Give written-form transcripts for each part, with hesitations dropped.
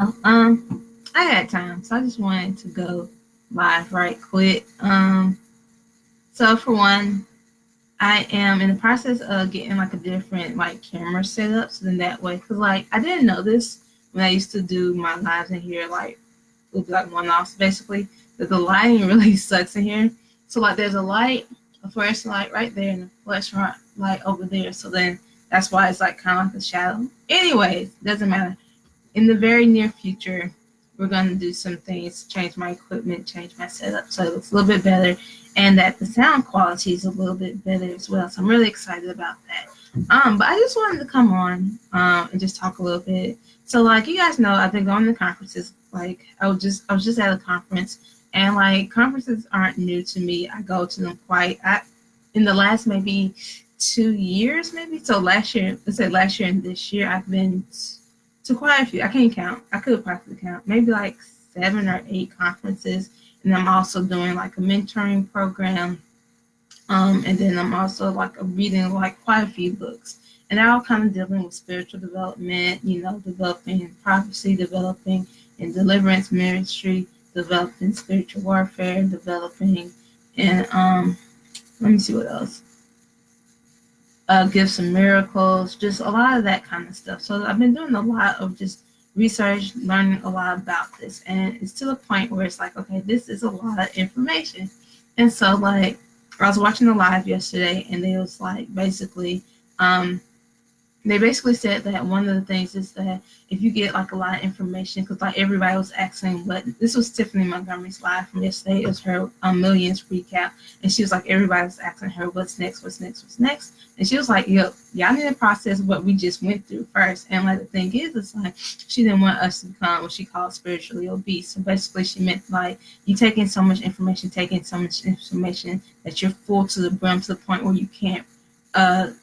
I had time, so I just wanted to go live right quick. So for one, I am in the process of getting like a different like camera setup, so then that way, cause like I didn't know this when I used to do my lives in here, like it would be like one-offs basically, that the lighting really sucks in here. So like there's a light, a flash light right there, and a flash light over there. So then that's why it's like kind of like a shadow. Anyways, doesn't matter. In the very near future, we're going to do some things, change my equipment, change my setup so it looks a little bit better, and that the sound quality is a little bit better as well. So I'm really excited about that. But I just wanted to come on and just talk a little bit. So like you guys know, I've been going to conferences. Like I was just at a conference, and like conferences aren't new to me. I go to them quite. In the last maybe 2 years, maybe. So last year, let's say last year and this year, I've been to quite a few. I can't count. I could possibly count. Maybe like 7 or 8 conferences. And I'm also doing like a mentoring program. And then I'm also like reading like quite a few books. And they're all kind of dealing with spiritual development, developing prophecy, developing in deliverance ministry, developing spiritual warfare, developing and let me see what else. Gifts and miracles, just a lot of that kind of stuff. So I've been doing a lot of just research, learning a lot about this, and it's to the point where it's like, okay, this is a lot of information. And so, like, I was watching the live yesterday, and they was like, um, they basically said that one of the things is that if you get like a lot of information, because like everybody was asking what this was Tiffany Montgomery's live from yesterday. It was her Millions recap, and she was like everybody was asking her what's next, what's next, what's next, and she was like, yo, y'all need to process what we just went through first. And like the thing is, it's like she didn't want us to become what she called spiritually obese. So basically, she meant like you taking so much information, that you're full to the brim to the point where you can't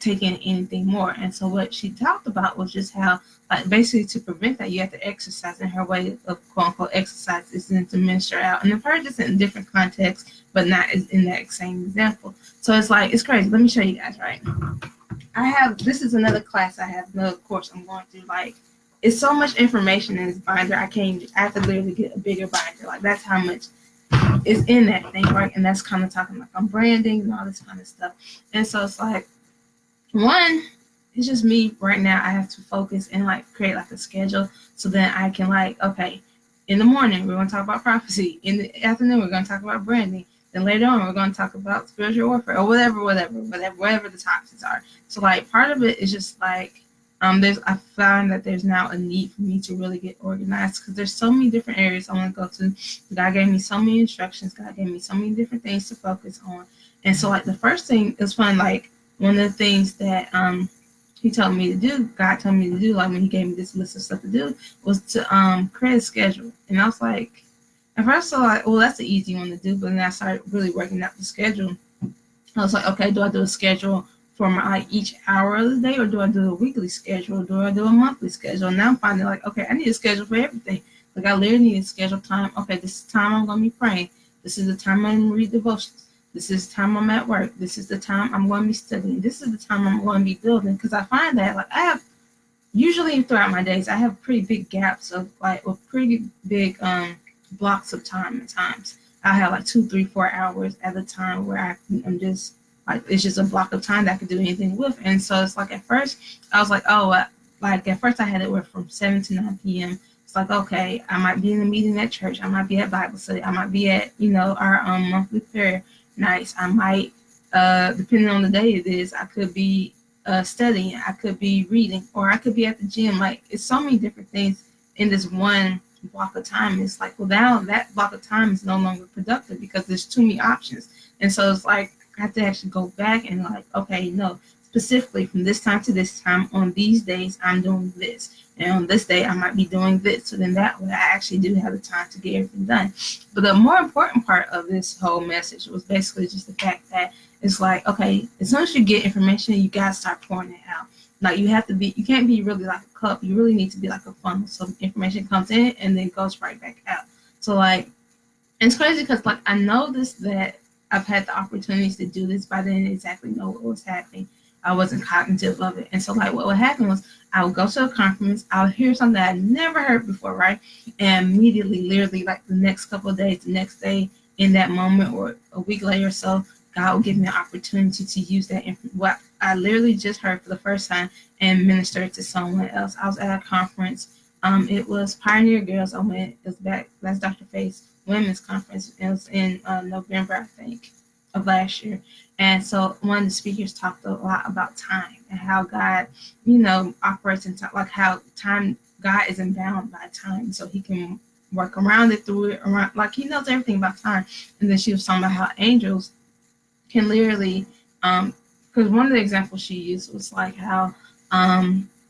taking anything more. And so what she talked about was just how, like, basically to prevent that, you have to exercise. And her way of quote unquote exercise is then to minister out. And I've heard this in different contexts, but not in that same example. So it's like, it's crazy. Let me show you guys, right? This is another class I have, another course I'm going through. Like, it's so much information in this binder. I have to literally get a bigger binder. Like, that's how much is in that thing, right? And that's kind of talking like I'm branding and all this kind of stuff. And so it's like, one, it's just me right now. I have to focus and like create like a schedule so then I can like, okay, in the morning we're going to talk about prophecy. In the afternoon we're going to talk about branding. Then later on we're going to talk about spiritual warfare or whatever the topics are. So like part of it is just like I found that there's now a need for me to really get organized because there's so many different areas I want to go to. God gave me so many instructions. God gave me so many different things to focus on. And so like the first thing is fun, like one of the things that he told me to do, God told me to do, like when he gave me this list of stuff to do, was to create a schedule. And I was like, at first I was like, well, that's the easy one to do. But then I started really working out the schedule. I was like, okay, do I do a schedule for my like each hour of the day, or do I do a weekly schedule, or do I do a monthly schedule? And now I'm finding like, okay, I need a schedule for everything. Like I literally need to schedule time. Okay, this is the time I'm gonna be praying. This is the time I'm gonna read devotions. This is the time I'm at work. This is the time I'm going to be studying. This is the time I'm going to be building. Because I find that like I have usually throughout my days, I have pretty big gaps of like with pretty big blocks of time at times. I have like 2, 3, 4 hours at a time where I'm just like it's just a block of time that I could do anything with. And so it's like at first I was like, oh, like at first I had it work from 7 to 9 p.m. It's like okay, I might be in a meeting at church, I might be at Bible study, I might be at our monthly prayer nights. I might, depending on the day it is, I could be studying, I could be reading, or I could be at the gym. Like it's so many different things in this one block of time. It's like, well, now that block of time is no longer productive because there's too many options. And so it's like I have to actually go back and like, okay, no, specifically from this time to this time on these days, I'm doing this. And on this day, I might be doing this. So then that way, I actually do have the time to get everything done. But the more important part of this whole message was basically just the fact that it's like, okay, as soon as you get information, you gotta start pouring it out. Like you can't be really like a cup. You really need to be like a funnel. So information comes in and then goes right back out. So like, and it's crazy because like I know this that I've had the opportunities to do this, but I didn't exactly know what was happening. I wasn't cognitive of it. And so like what would happen was I would go to a conference, I would hear something that I never heard before, right? And immediately, literally like the next couple of days, the next day, in that moment or a week later or so, God will give me an opportunity to use that what I literally just heard for the first time and minister it to someone else. I was at a conference. It was Pioneer Girls. I went. It was back. That's Dr. Faith's women's conference. It was in November, I think, of last year. And so one of the speakers talked a lot about time and how God, operates in time, like how time, God isn't bound by time, so He can work around it, through it, around, like He knows everything about time. And then she was talking about how angels can literally, because one of the examples she used was like how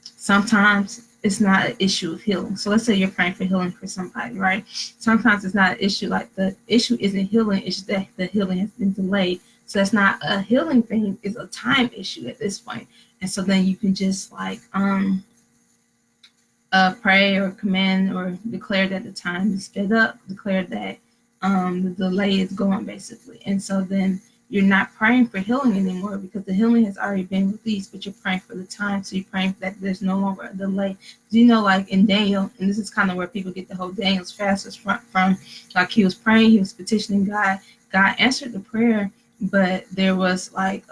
sometimes it's not an issue of healing. So let's say you're praying for healing for somebody, right? Sometimes it's not an issue, like the issue isn't healing, it's just that the healing has been delayed. So that's not a healing thing, it's a time issue at this point. And so then you can just like pray or command or declare that the time is sped up, declare that the delay is gone, basically. And so then you're not praying for healing anymore because the healing has already been released, but you're praying for the time. So you're praying that there's no longer a delay. Like in Daniel, and this is kind of where people get the whole Daniel's fast from, like he was praying, he was petitioning God. God answered the prayer, but there was like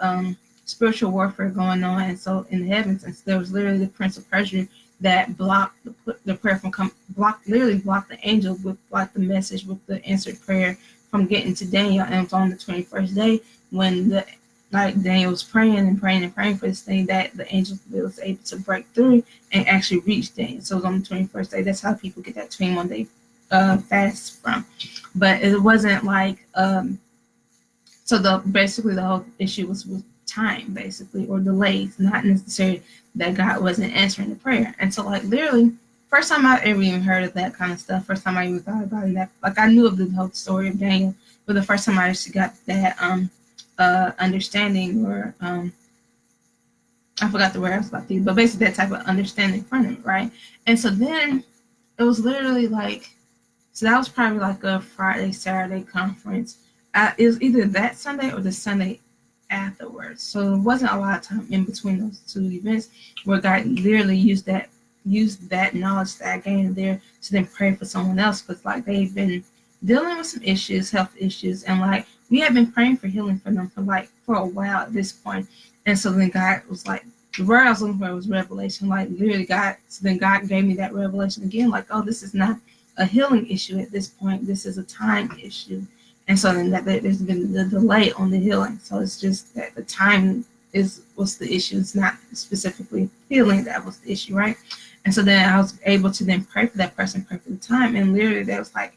spiritual warfare going on. And so in the heavens, and so there was literally the Prince of Persia that blocked the prayer from blocked the angel with like the message with the answered prayer from getting to Daniel. And it was on the 21st day when Daniel was praying and praying and praying for this thing that the angel was able to break through and actually reach Daniel. So it was on the 21st day. That's how people get that 21 day fast from. But it wasn't like so basically the whole issue was with time, basically, or delays, not necessarily that God wasn't answering the prayer. And so like literally first time I ever even heard of that kind of stuff, first time I even thought about it, like I knew of the whole story of Daniel, but the first time I actually got that understanding, or I forgot the word I was about to use, but basically that type of understanding from it, right? And so then it was literally like, so that was probably like a Friday, Saturday conference. It was either that Sunday or the Sunday afterwards. So it wasn't a lot of time in between those two events where God literally used that knowledge that I gained there to then pray for someone else, because like they've been dealing with some issues, health issues, and like we have been praying for healing for them for a while at this point. And so then God was like, the word I was looking for was revelation, like literally God. So then God gave me that revelation again, like, oh, this is not a healing issue at this point, this is a time issue. And so then that there's been the delay on the healing. So it's just that the time was the issue. It's not specifically healing that was the issue, right? And so then I was able to then pray for that person, pray for the time. And literally that was like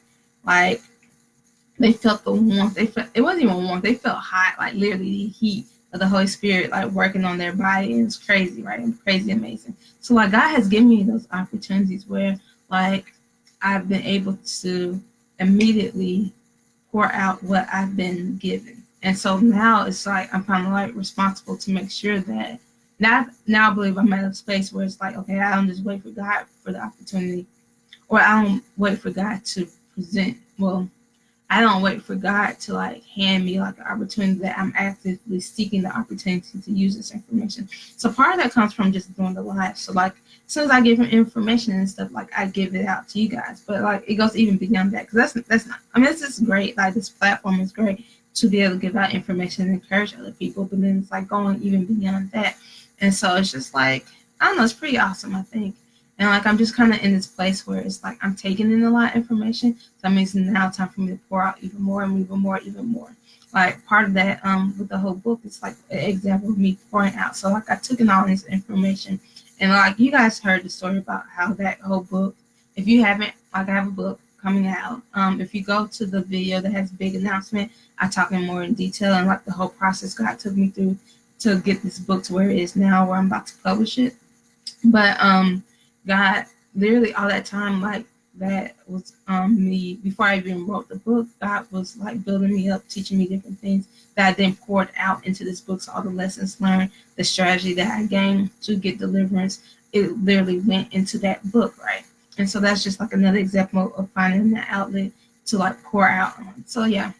they felt the warmth. It wasn't even warmth. They felt hot, like literally the heat of the Holy Spirit, like working on their body. And it's crazy, right? And crazy amazing. So like God has given me those opportunities where like I've been able to immediately pour out what I've been given. And so now it's like I'm kind of like responsible to make sure that now I believe I'm at a space where it's like, okay, I don't just wait for God for the opportunity, or I don't wait for God to present. Well, I don't wait for God to like hand me like an opportunity, that I'm actively seeking the opportunity to use this information. So part of that comes from just doing the live. So like as soon as I give him information and stuff, like I give it out to you guys. But like it goes even beyond that, because that's not. I mean, this is great. Like this platform is great to be able to give out information and encourage other people. But then it's like going even beyond that. And so it's just like, I don't know, it's pretty awesome, I think. And like I'm just kind of in this place where it's like I'm taking in a lot of information. So that means now time for me to pour out even more and even more. Like part of that with the whole book, it's like an example of me pouring out. So like I took in all this information, and like you guys heard the story about how that whole book, if you haven't, like I have a book coming out. If you go to the video that has big announcement, I talk in more in detail and like the whole process God took me through to get this book to where it is now, where I'm about to publish it. But God, literally all that time, like that was me, before I even wrote the book, God was like building me up, teaching me different things that I then poured out into this book. So all the lessons learned, the strategy that I gained to get deliverance, it literally went into that book, right? And so that's just like another example of finding the outlet to like pour out on. So yeah,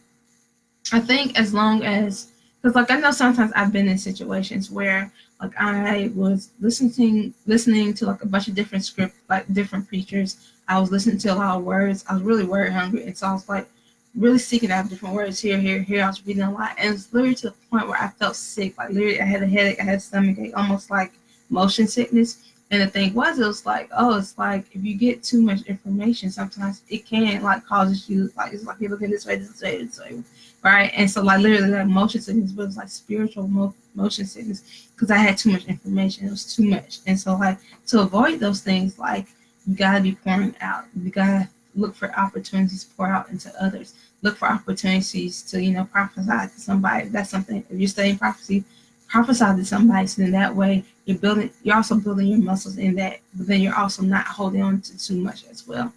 I think as long as Because like I know sometimes I've been in situations where like I was listening to like a bunch of different script, like different preachers. I was listening to a lot of words. I was really word hungry, and so I was like really seeking out different words here, here, here. I was reading a lot, and it's literally to the point where I felt sick. Like literally, I had a headache, I had a stomach ache, almost like motion sickness. And the thing was, it was like, oh, it's like if you get too much information, sometimes it can like causes you like it's like you're looking this way, this way, this way, right? And so like literally like motion sickness was like spiritual motion sickness because I had too much information. It was too much, and so like to avoid those things, like you gotta be pouring out. You gotta look for opportunities to pour out into others. Look for opportunities to prophesy to somebody. That's something. If you're studying prophecy, prophesy to somebody, so then that way you're also building your muscles in that, but then you're also not holding on to too much as well.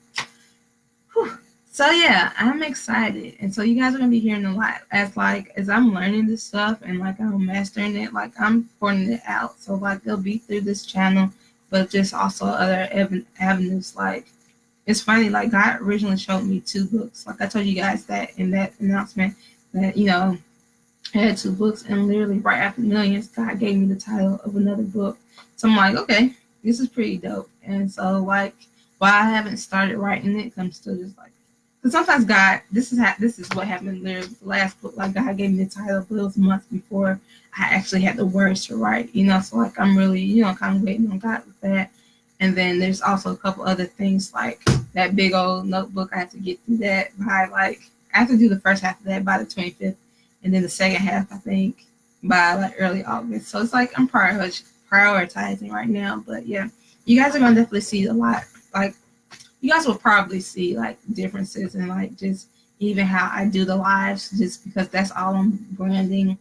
Whew. So yeah, I'm excited, and so you guys are gonna be hearing a lot as I'm learning this stuff and like I'm mastering it, like I'm pouring it out. So like they'll be through this channel, but just also other avenues. Like it's funny, like God originally showed me 2 books. Like I told you guys that in that announcement that I had 2 books, and literally right after Millions, God gave me the title of another book. So I'm like, okay, this is pretty dope. And so like, while I haven't started writing it, I'm still just like, because sometimes God, this is what happened literally with the last book. Like God gave me the title, but it was months before I actually had the words to write. So like I'm really, kind of waiting on God with that. And then there's also a couple other things like that big old notebook. I have to get through that by like I have to do the first half of that by the 25th, and then the second half I think by like early August. So it's like I'm prioritizing right now. But yeah, you guys are gonna definitely see a lot. Like you guys will probably see like differences in like just even how I do the lives, just because that's all I'm branding,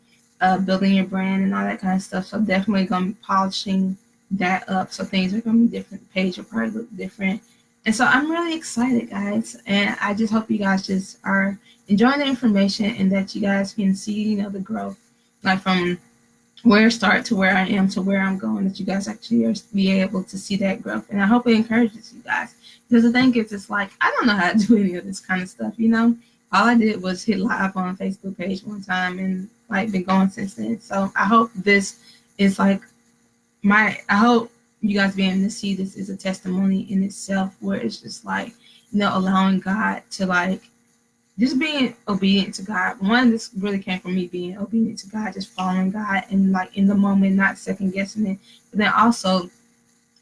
building your brand and all that kind of stuff. So definitely gonna be polishing that up. So things are gonna be different. The page will probably look different. And so I'm really excited, guys. And I just hope you guys just are enjoying the information and that you guys can see, the growth, like from where I start to where I am to where I'm going, that you guys actually are be able to see that growth. And I hope it encourages you guys. Because the thing is, it's like, I don't know how to do any of this kind of stuff, All I did was hit live on a Facebook page one time and like been going since then. So I hope this is like I hope you guys being able to see this is a testimony in itself, where it's just like, allowing God to like, just being obedient to God. One, this really came from me being obedient to God, just following God and like in the moment, not second guessing it. But then also,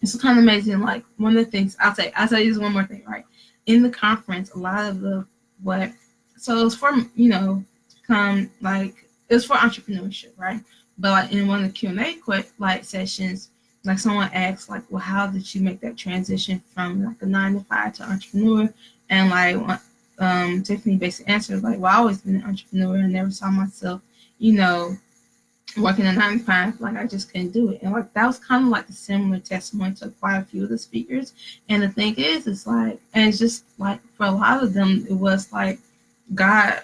it's kind of amazing. Like one of the things I'll say this one more thing, right? In the conference, a lot of so it was for it was for entrepreneurship, right? But like in one of the Q&A sessions, like someone asked like, well, how did you make that transition from like a 9 to 5 to entrepreneur? And like Tiffany basically answered like, well, I always been an entrepreneur and never saw myself, working a 9 to 5. Like I just couldn't do it. And like that was kind of like a similar testimony to quite a few of the speakers. And the thing is, it's like, and it's just like for a lot of them, it was like God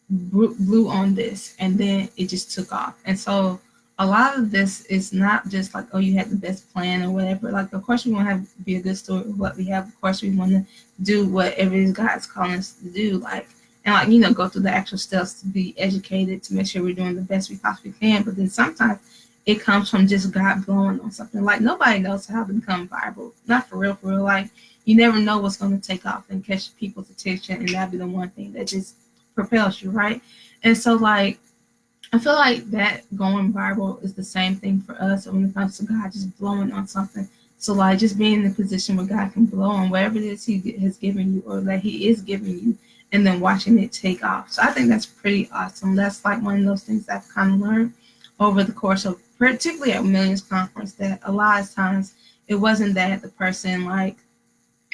blew on this, and then it just took off. And so a lot of this is not just like, oh, you had the best plan or whatever. Like, of course, we want to be a good steward of what we have. Of course, we want to do whatever it is God's calling us to do. Like, and like, go through the actual steps to be educated, to make sure we're doing the best we possibly can. But then sometimes it comes from just God blowing on something. Like, nobody knows how to become viral. Not for real, for real. Like, you never know what's going to take off and catch people's attention, and that'd be the one thing that just propels you, right? And so, like, I feel like that going viral is the same thing for us when it comes to God just blowing on something. So, like, just being in a position where God can blow on whatever it is He has given you, or that He is giving you, and then watching it take off. So I think that's pretty awesome. That's like one of those things I've kind of learned over the course of, particularly at Millions Conference, that a lot of times it wasn't that the person, like,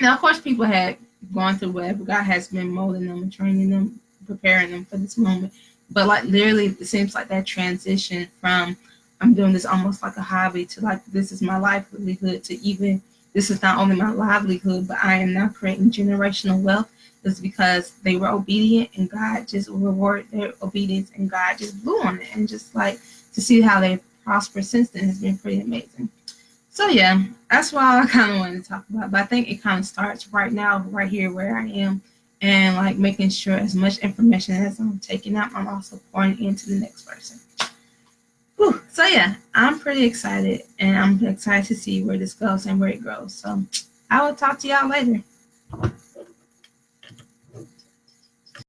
now of course people had gone through whatever, God has been molding them and training them, preparing them for this moment. But like literally, it seems like that transition from I'm doing this almost like a hobby to like this is my livelihood, to even this is not only my livelihood, but I am now creating generational wealth, is because they were obedient and God just rewarded their obedience, and God just blew on it. And just like to see how they prosper since then has been pretty amazing. So yeah, that's why I kind of wanted to talk about. But I think it kind of starts right now, right here where I am. and like making sure as much information as I'm taking out, I'm also pouring into the next person. Whew. So yeah, I'm pretty excited, and I'm excited to see where this goes and where it grows. So I will talk to y'all later.